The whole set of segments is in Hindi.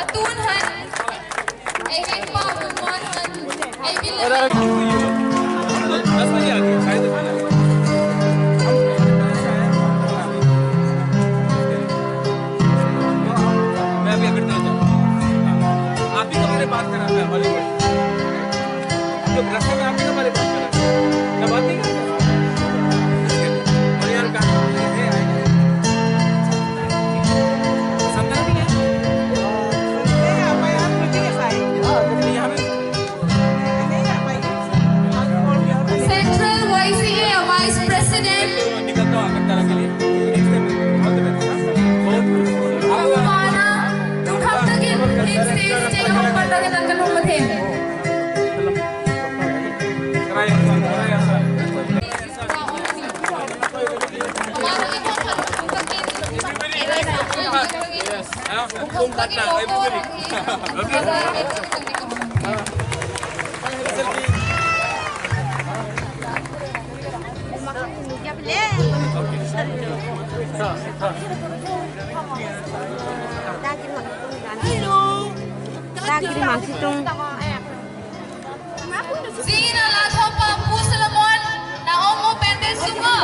Atun han, ay kay Pagumon han, ay bilang. मैं अभी अभी चल जाऊँ। आप ही हमारे बात करा है हॉलीवुड। जो रास्ते में आप ही हमारे बात करा। क्या बात नहीं करते? और यार कहाँ है आएगा? समझा नहीं है? नहीं आ पाए आप मीटिंग है सारी नहीं यहाँ में नहीं आ पाई Central YCA Vice President निकलता हूँ अगर तरह के लिए। नेक्स्ट टाइम बहुत बेहतर। Pagumana, Tukhamtagin, Lead Stage, Chayong Patagan ang Kanumatin. कराया Daging magsitong Zina Latho Pang Pusalamon, Naomo Pende Sumo.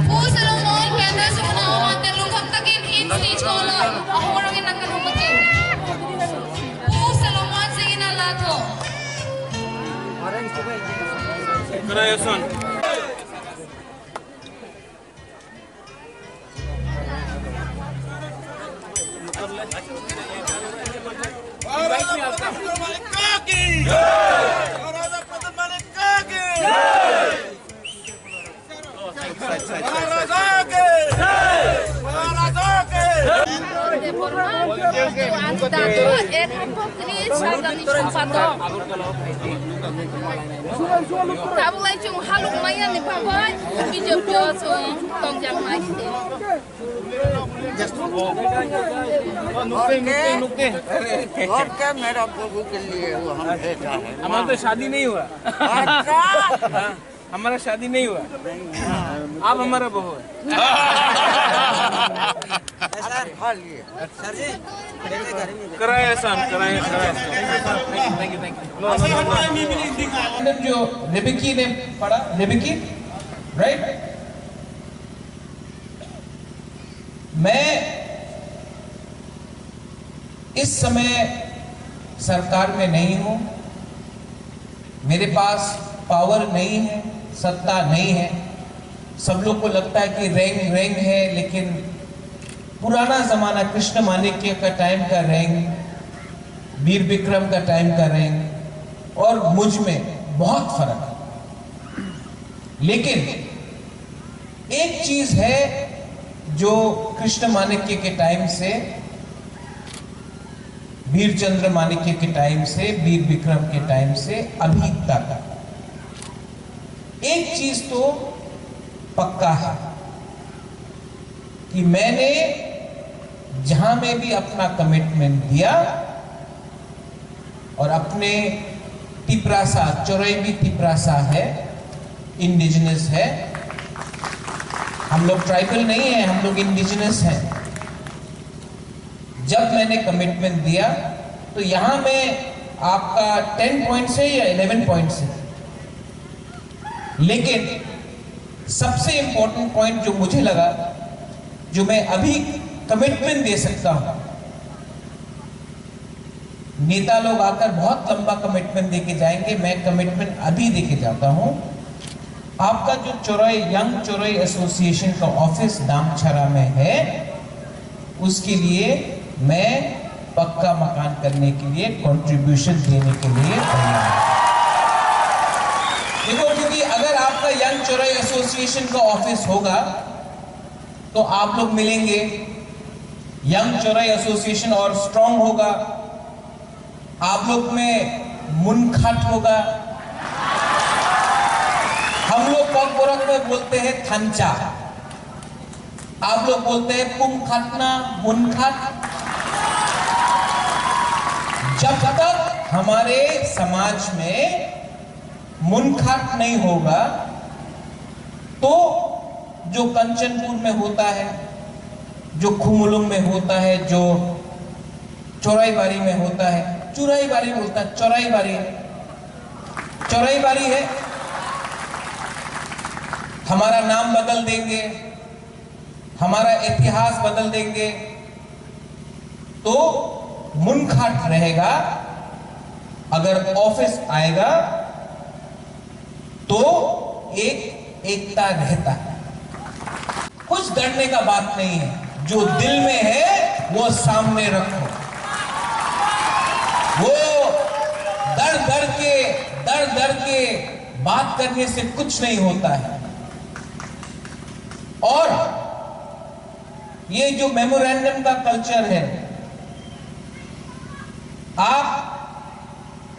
Pusalamon Pende Sumo, Naomo Telunghamtagin, Lead Stage Kolo, Ahorangin ang Kanumatin. Pusalamon Zina Latho. कराया सुन Kamu lagi cuma halus mayan nih Bapak, video song tongjang lagi. नुक्ते और क्या मेरा प्रभु के लिए वो हम भेजा है हमारा तो शादी नहीं हुआ अच्छा हाँ, हमारा शादी नहीं हुआ आप हमारा बहू है खा लिए कराया सन कराया थैंक यू जो रेबेकी ने पढ़ा रेबेकी राइट मैं इस समय सरकार में नहीं हूं मेरे पास पावर नहीं है सत्ता नहीं है सब लोग को लगता है कि रैंक है लेकिन पुराना जमाना कृष्ण माणिक्य का टाइम का रैंक वीर विक्रम का टाइम का रैंक और मुझ में बहुत फर्क है लेकिन एक चीज है जो कृष्ण माणिक्य के टाइम से वीर चंद्र माणिक्य के टाइम से वीर विक्रम के टाइम से अभी तक एक चीज तो पक्का है कि मैंने जहां में भी अपना कमिटमेंट दिया और अपने तिपरासा चौराई भी तिपरासा है इंडिजिनस है हम लोग ट्राइबल नहीं है हम लोग इंडिजिनस हैं जब मैंने कमिटमेंट दिया तो यहां में आपका 10 पॉइंट से या 11 पॉइंट से लेकिन सबसे इंपॉर्टेंट पॉइंट जो मुझे लगा जो मैं अभी कमिटमेंट दे सकता हूं नेता लोग आकर बहुत लंबा कमिटमेंट देके जाएंगे मैं कमिटमेंट अभी देके जाता हूं आपका जो चौराई यंग चौराई एसोसिएशन का ऑफिस दामछरा में है उसके लिए मैं पक्का मकान करने के लिए कंट्रीब्यूशन देने के लिए तैयार देखो क्योंकि अगर आपका यंग चौराई एसोसिएशन का ऑफिस होगा तो आप लोग मिलेंगे यंग चौराई एसोसिएशन और स्ट्रांग होगा आप लोग में मुनखट होगा हम लोग पगबोरक में बोलते हैं थंचा आप लोग बोलते हैं कुमखटना मुनखट जब तक हमारे समाज में मुनखट नहीं होगा तो जो कंचनपुर में होता है जो खुमुलुंग में होता है, जो चौराईबारी में होता है, चौराईबारी बोलता है, चौराईबारी है, चौराईबारी है। हमारा नाम बदल देंगे, हमारा इतिहास बदल देंगे, तो मुनखाट रहेगा। अगर ऑफिस आएगा तो एकता रहता है। कुछ डरने का बात नहीं है, जो दिल में है वो सामने रखो। वो डर डर के बात करने से कुछ नहीं होता है। और ये जो मेमोरेंडम का कल्चर है, आप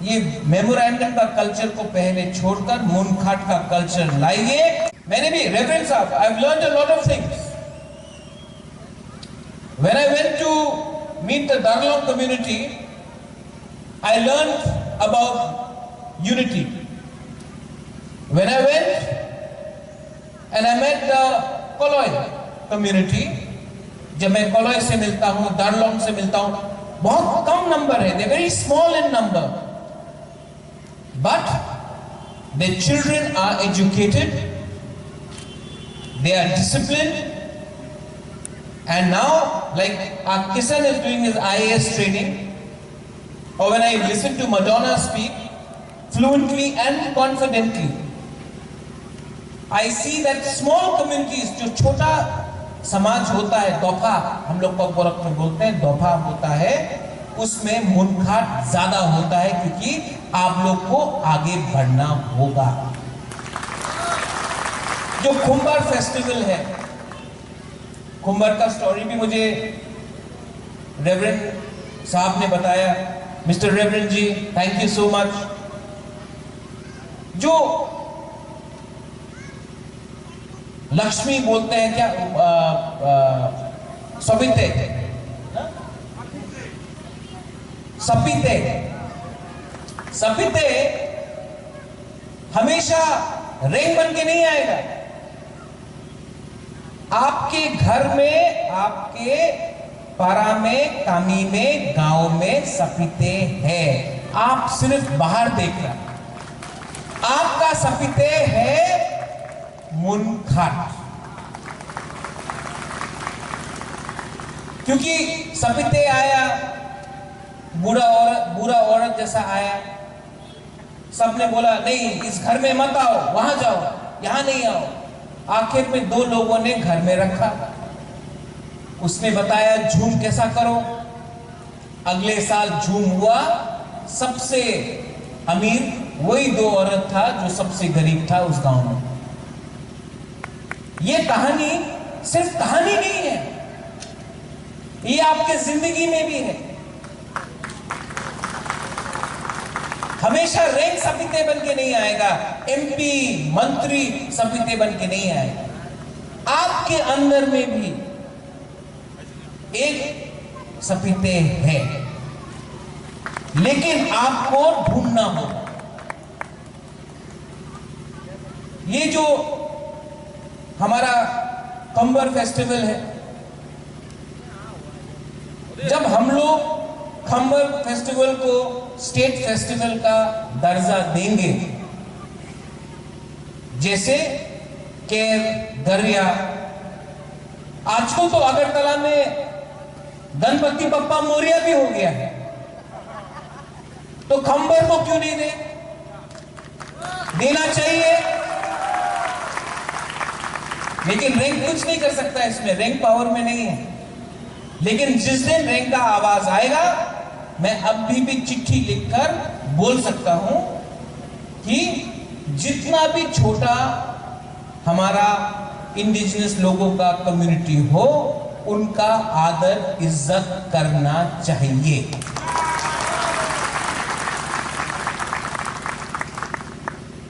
ये मेमोरेंडम का कल्चर को पहले छोड़कर मुनखाट का कल्चर लाइए। मैंने भी रेवरेंड साहब, I have learned a lot of things when I went to meet the Darlong community. I learned about unity. When I went and I met the Koloi community, जब मैं कोलोई से मिलता हूँ, दार्लोंग से मिलता हूँ, बहुत कम नंबर है, they are very small in number, but their children are educated, they are disciplined, and now like our Kisan is doing his IAS training. Or when I listen to Madonna speak fluently and confidently, I see that small communities, जो छोटा समाज होता है, दोफा हम लोग को गोरख में बोलते हैं, दोफा होता है, उसमें मुनखाट ज्यादा होता है, क्योंकि आप लोग को आगे बढ़ना होगा। जो कुंभार फेस्टिवल है, कुंभार का स्टोरी भी मुझे रेवरेंड साहब ने बताया। Mister reverend ji, thank you so much. जो लक्ष्मी बोलते हैं क्या, सपिते सपिते सपिते हमेशा रेंग बन के नहीं आएगा। आपके घर में, आपके पारा में, कामी में, गांव में सपिते हैं। आप सिर्फ बाहर देख रहे हैं। आपका सपिते है मुनखाट, क्योंकि सपिते आया, बुरा औरत जैसा आया, सबने बोला नहीं इस घर में मत आओ, वहां जाओ, यहां नहीं आओ। आखिर में 2 लोगों ने घर में रखा। उसने बताया झूम कैसा करो। अगले साल झूम हुआ। सबसे अमीर वही 2 औरत था जो सबसे गरीब था उस गांव में। ये कहानी सिर्फ कहानी नहीं है, ये आपके जिंदगी में भी है। हमेशा रैंक सपिते बन के नहीं आएगा, MP मंत्री सपिते बन के नहीं आएगा। आपके अंदर में भी एक सपिते है, लेकिन आपको ढूंढना होगा। ये जो हमारा कंबर फेस्टिवल है, जब हम लोग कंबर फेस्टिवल को स्टेट फेस्टिवल का दर्जा देंगे, जैसे केर, दरिया, आजकल तो अगरतला में गणपति बप्पा मोरिया भी हो गया है, तो खंबर को क्यों नहीं देना चाहिए। लेकिन रैंक कुछ नहीं कर सकता इसमें, रैंक पावर में नहीं है। लेकिन जिस दिन रैंक का आवाज आएगा, मैं अभी भी चिट्ठी लिखकर बोल सकता हूं कि जितना भी छोटा हमारा इंडिजिनस लोगों का कम्युनिटी हो, उनका आदर इज्जत करना चाहिए।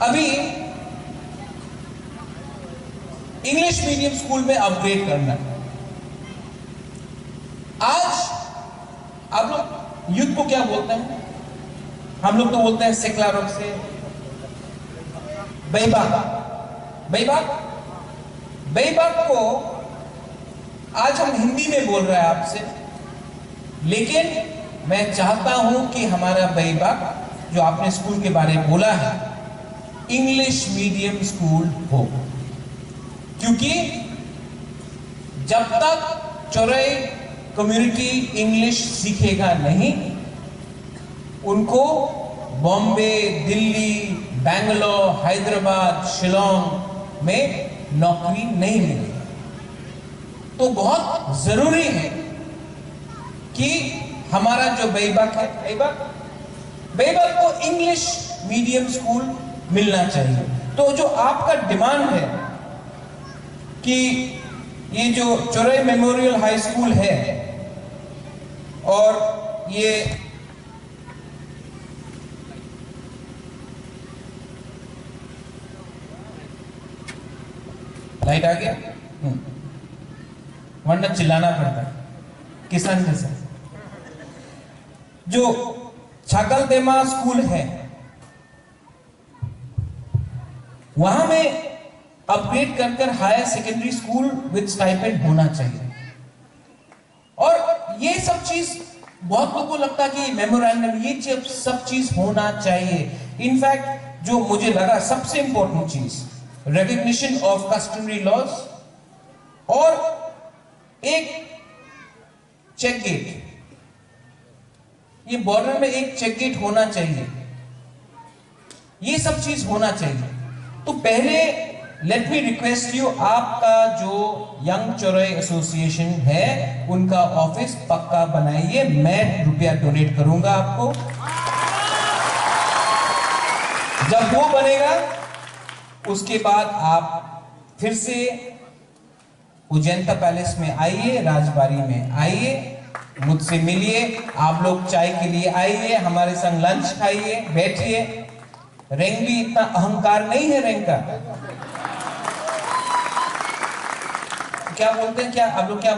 अभी इंग्लिश मीडियम स्कूल में अपग्रेड करना। आज आप लोग यूथ को क्या बोलते हैं? हम लोग तो बोलते हैं सेक्लारों से बेबाक। बेबाक को आज हम हिंदी में बोल रहे हैं आपसे, लेकिन मैं चाहता हूं कि हमारा बैबाक जो आपने स्कूल के बारे में बोला है, इंग्लिश मीडियम स्कूल हो, क्योंकि जब तक चौरई कम्युनिटी इंग्लिश सीखेगा नहीं, उनको बॉम्बे, दिल्ली, बेंगलोर, हैदराबाद, शिलोंग में नौकरी नहीं मिलेगी। तो बहुत जरूरी है कि हमारा जो बैबाक है, बैबाक को इंग्लिश मीडियम स्कूल मिलना चाहिए। तो जो आपका डिमांड है कि ये जो चौरई मेमोरियल हाई स्कूल है और ये लाइट आ गया, वरना चिल्लाना पड़ता है किसान जैसा। जो छागलदेमा स्कूल है, वहां में अपग्रेड कर higher secondary school with stipend होना चाहिए। और ये सब चीज बहुत लोगों को लगता है कि मेमोरेंडम, ये सब चीज होना चाहिए। इनफैक्ट जो मुझे लगा सबसे इंपॉर्टेंट चीज, recognition of customary laws और एक चेक गेट, ये बॉर्डर में एक चेक गेट होना चाहिए, ये सब चीज होना चाहिए। तो पहले लेट मी रिक्वेस्ट यू, आपका जो यंग चौरई एसोसिएशन है उनका ऑफिस पक्का बनाइए, मैं रुपया डोनेट करूंगा आपको। जब वो बनेगा उसके बाद आप फिर से उज्जैनता पैलेस में आइए, राजबाड़ी में आइए, मुझसे मिलिए, आप लोग चाय के लिए आइए, हमारे संग लंच खाइए, बैठिए। रैंक भी इतना अहंकार नहीं है रैंक का। क्या बोलते हैं, क्या आप लोग, क्या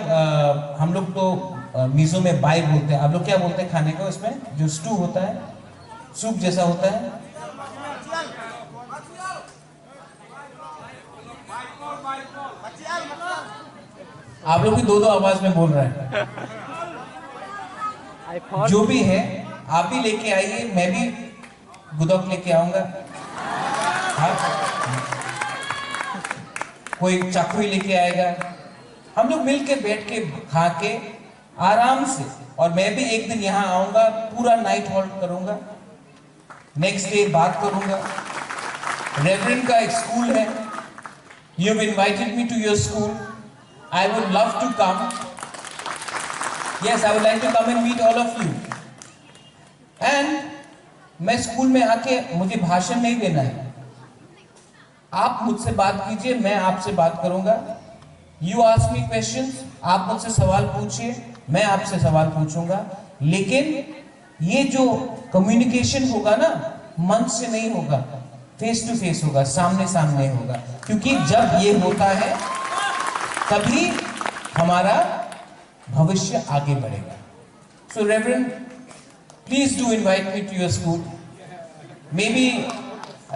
हम लोग तो मीजो में बाई बोलते हैं, आप लोग क्या बोलते हैं खाने को? इसमें जो स्टू होता है, सूप जैसा होता है, आप लोग भी दो दो आवाज में बोल रहे हैं। जो भी है आप भी लेके आइए, मैं भी गुदौक लेके आऊंगा, कोई चाकू लेके आएगा, हम लोग मिलके बैठ के खा के आराम से। और मैं भी एक दिन यहाँ आऊंगा, पूरा नाइट हॉल्ट करूंगा, नेक्स्ट डे बात करूंगा। रेवरेंड का एक स्कूल है, you have invited me to your school, I would love to come. Yes, I would like to come and meet all of you. And मैं स्कूल में आके, मुझे भाषण नहीं देना है, आप मुझसे बात कीजिए, मैं आपसे बात करूंगा। You ask me questions, आप मुझसे सवाल पूछिए, मैं आपसे सवाल पूछूंगा। लेकिन ये जो कम्युनिकेशन होगा ना, मंच से नहीं होगा, फेस टू फेस होगा, सामने सामने होगा, क्योंकि जब ये होता है तभी हमारा भविष्य आगे बढ़ेगा। So Reverend, please do invite me to your school. Maybe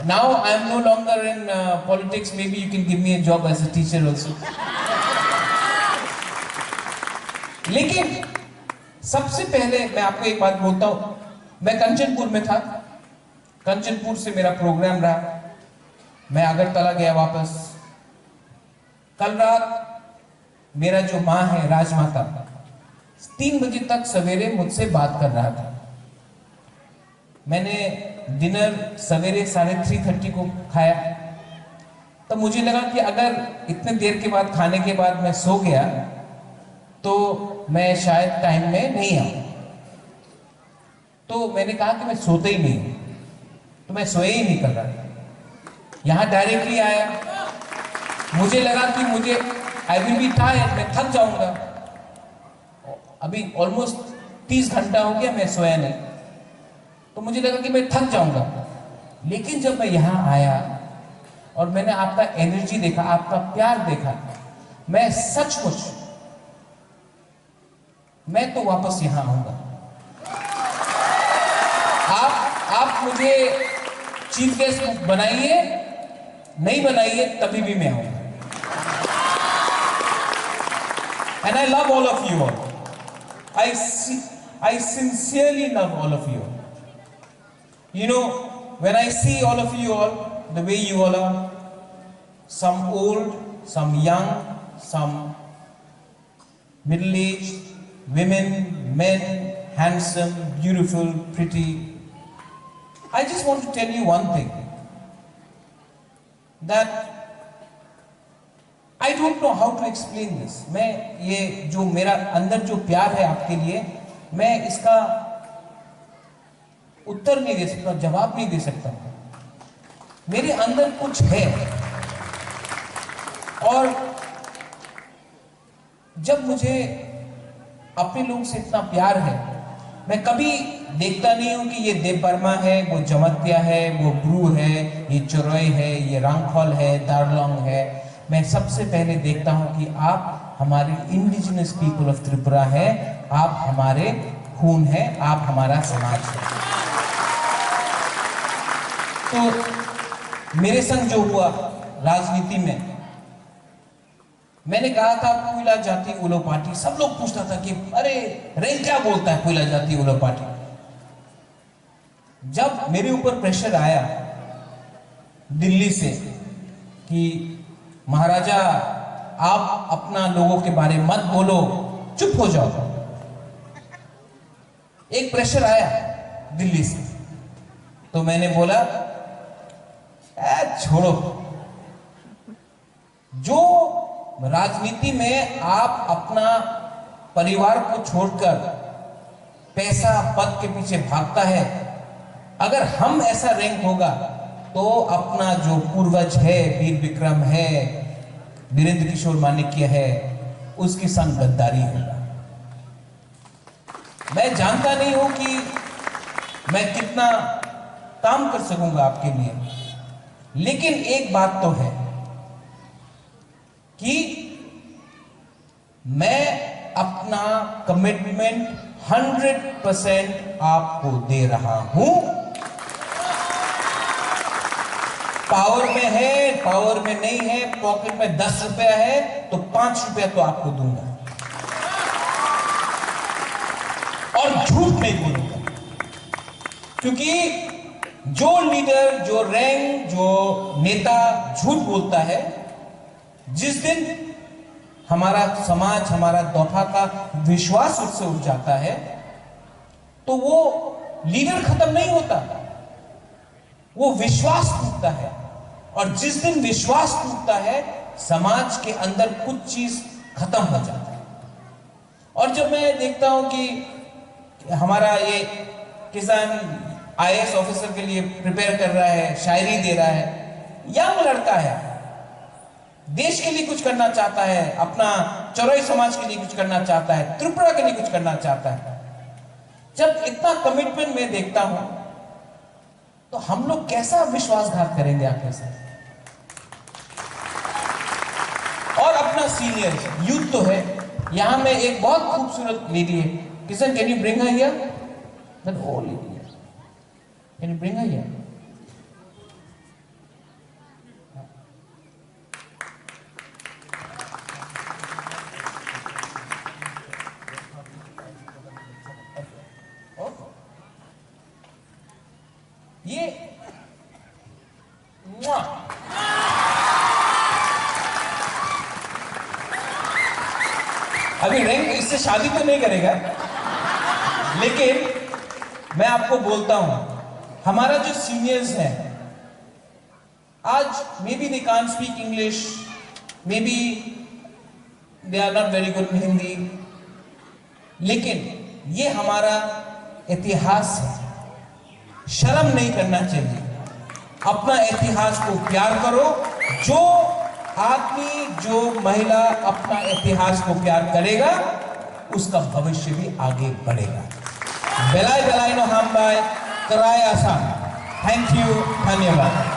now I am no longer in politics. Maybe you can give me a job as a teacher also. लेकिन सबसे पहले मैं आपको एक बात बोलता हूं, मैं कंचनपुर में था, कंचनपुर से मेरा प्रोग्राम रहा, मैं अगरतला गया वापस। कल रात मेरा जो माँ है, राजमाता, 3 बजे तक सवेरे मुझसे बात कर रहा था। मैंने डिनर सवेरे 3:30 को खाया, तो मुझे लगा कि अगर इतने देर के बाद खाने के बाद मैं सो गया तो मैं शायद टाइम में नहीं आऊं। तो मैंने कहा कि मैं सोते ही नहीं, तो मैं सोए ही नहीं कर रहा। यहां डायरेक्टली आया, मुझे लगा कि मुझे आई विल बी टायर्ड, मैं थक जाऊंगा। अभी ऑलमोस्ट 30 घंटा हो गया मैं सोया नहीं, तो मुझे लगा कि मैं थक जाऊंगा। लेकिन जब मैं यहां आया और मैंने आपका एनर्जी देखा, आपका प्यार देखा, मैं सचमुच, मैं तो वापस यहां आऊंगा। आप मुझे चीफ गेस्ट बनाइए, नहीं बनाइए, तभी भी मैं आऊंगा। And I love all of you all. I sincerely love all of you all. You know, when I see all of you all, the way you all are, some old, some young, some middle-aged, women, men, handsome, beautiful, pretty. I just want to tell you one thing, that I don't know how to explain this. मैं ये जो मेरा अंदर जो प्यार है आपके लिए, मैं इसका उत्तर नहीं दे सकता, जवाब नहीं दे सकता। मेरे अंदर कुछ है, और जब मुझे अपने लोगों से इतना प्यार है, मैं कभी देखता नहीं हूं कि ये देव बर्मा है, वो जमत्या है, वो ब्रू है, ये चोरोई है, ये रांगखोल है, दारलोंग है। मैं सबसे पहले देखता हूं कि आप हमारे इंडिजिनस पीपल ऑफ त्रिपुरा है, आप हमारे खून है, आप हमारा समाज है। तो मेरे संग जो हुआ राजनीति में, मैंने कहा था पुइला जाति उलो पार्टी, सब लोग पूछता था कि अरे रेंग क्या बोलता है पुइला जाति उलो पार्टी। जब मेरे ऊपर प्रेशर आया दिल्ली से कि महाराजा आप अपना लोगों के बारे में मत बोलो, चुप हो जाओ, एक प्रेशर आया दिल्ली से, तो मैंने बोला छोड़ो, जो राजनीति में आप अपना परिवार को छोड़कर पैसा पद के पीछे भागता है, अगर हम ऐसा रैंक होगा तो अपना जो पूर्वज है, वीर विक्रम है, वीरेंद्र किशोर माणिक्य है, उसकी संग गद्दारी होगा। मैं जानता नहीं हूं कि मैं कितना काम कर सकूंगा आपके लिए, लेकिन एक बात तो है कि मैं अपना कमिटमेंट 100% आपको दे रहा हूं। पावर में है, पावर में नहीं है, पॉकेट में 10 रुपया है तो 5 रुपया तो आपको दूंगा, और झूठ नहीं बोलूंगा, क्योंकि जो लीडर, जो रैंक, जो नेता झूठ बोलता है, जिस दिन हमारा समाज, हमारा दोफा का विश्वास उससे उठ जाता है, तो वो लीडर खत्म नहीं होता, वो विश्वास टूटता है, और जिस दिन विश्वास टूटता है, समाज के अंदर कुछ चीज खत्म हो जाता है। और जब मैं देखता हूं कि हमारा ये किसान IAS ऑफिसर के लिए प्रिपेयर कर रहा है, शायरी दे रहा है, यंग लड़का है, देश के लिए कुछ करना चाहता है, अपना चौराई समाज के लिए कुछ करना चाहता है, त्रिपुरा के लिए कुछ करना चाहता है, जब इतना कमिटमेंट मैं देखता हूं, तो हम लोग कैसा विश्वासघात करेंगे आपके साथ। और अपना सीनियर यूथ तो है, यहां में एक बहुत खूबसूरत लेडी है, Kishan can you bring her here, that old lady, can you bring her here. ये अभी रैंक इससे शादी तो नहीं करेगा, लेकिन मैं आपको बोलता हूं, हमारा जो सीनियर्स हैं आज, maybe they can't speak English, maybe they are not very good in Hindi, लेकिन ये हमारा इतिहास है, शर्म नहीं करना चाहिए, अपना इतिहास को प्यार करो। जो आदमी, जो महिला अपना इतिहास को प्यार करेगा, उसका भविष्य भी आगे बढ़ेगा। बेलाय बेलाय नो हम बाय कराय आसाम। थैंक यू, धन्यवाद।